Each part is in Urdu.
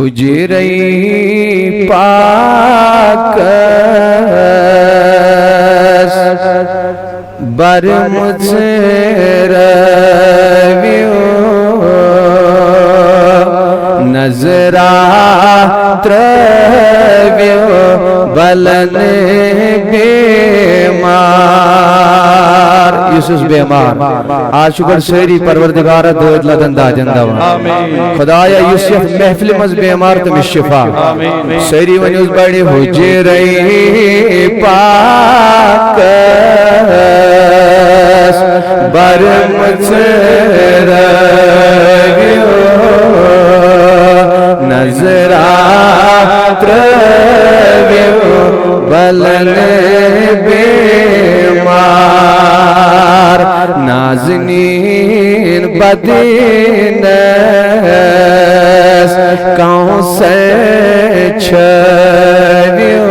حجرئی پاکس بر مجرویو نظرہ ترویو بلن بیمار یوسف بیمار آج شکر سیری پروردگارہ دوید لدن دا جندہ خدایا یوسف محفل مز بیمار تم شفا سیری ونیوز بڑی حجرئی پاکس بر مجرویو نظرہ ترویو بلن بیمار نازنین بدینس کون سے چھویو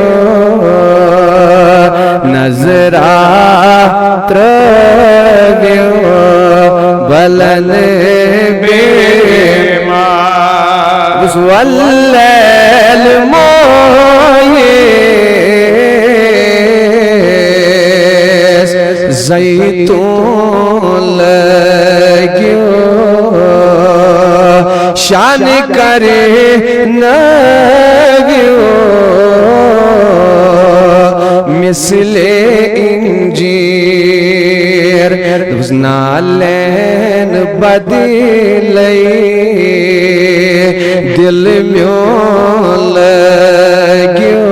نظرہ ترویو بلن بیمار واللیل مویس زیتون لگیو شان کرے نگیو مثل انجیر نالین بدلی دل میوں لگیو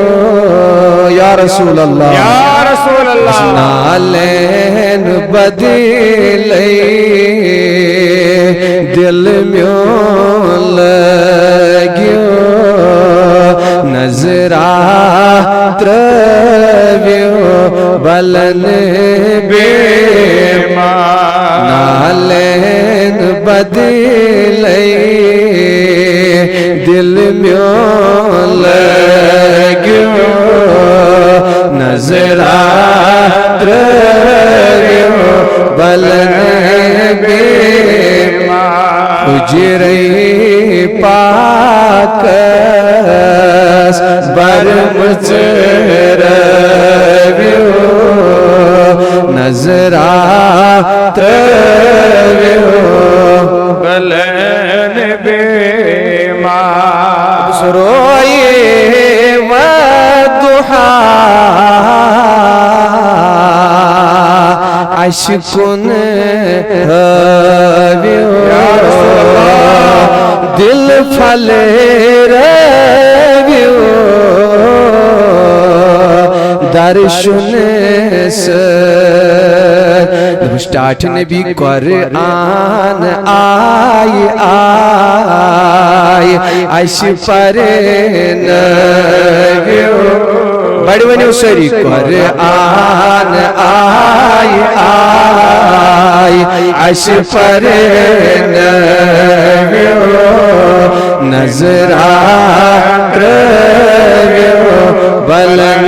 یا رسول اللہ یا رسول اللہ نالین بدلی دل میوں لگیو نظرہ ترویو بلن بیمار نالین بدلی دل میوں لگیو نظرہ ترویو بلن بیمار حجرئی پاکس بر مجرویو نظرہ ترویو بلن بیمار سروئی ودحا عشقن ہویو دل پھل رویو درشن سٹارٹ نبی قرآن آئی آئی عش پر نبیو بڑی ونیو سری قرآن آئی آئی عش پر نبیو نظرہ ترویو بلن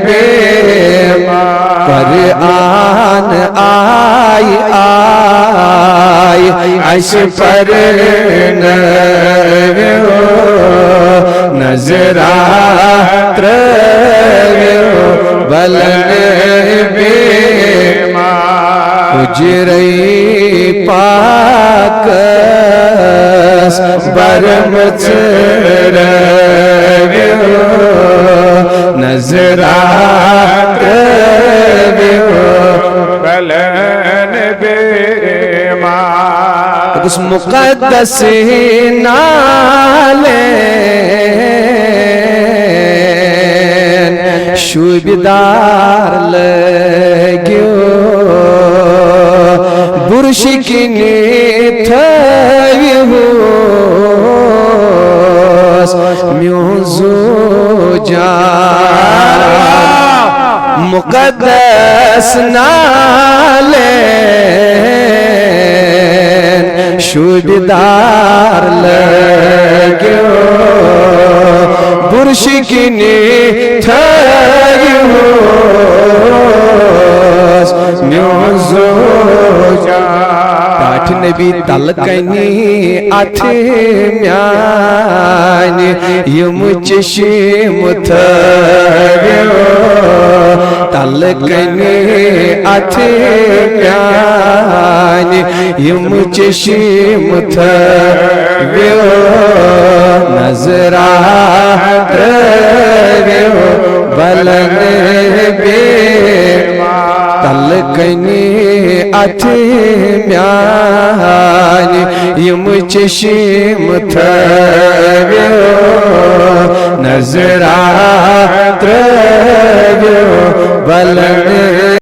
بیمار قرآن آئی آئی عش پر نبیو نظرہ ترویو بلن بیمار حجرئی پاکس بر مجرویو نظرہ ترویو بلن بیمار اس مقدس نالین شوبدار لگیو برشکنی تھویوس میوزو جان مقدس نالین شوبدار لگیو برشکنی تھویوس میوزو جان نبی تلکنی اتھ میانی یم چشم تھویو تلکنی اتھ میانی یم چشم تھویو نظرہ تھویو بلن بیمار تلکنی اتھ میانی یم چشم تھویو نظرہ تھویو بلن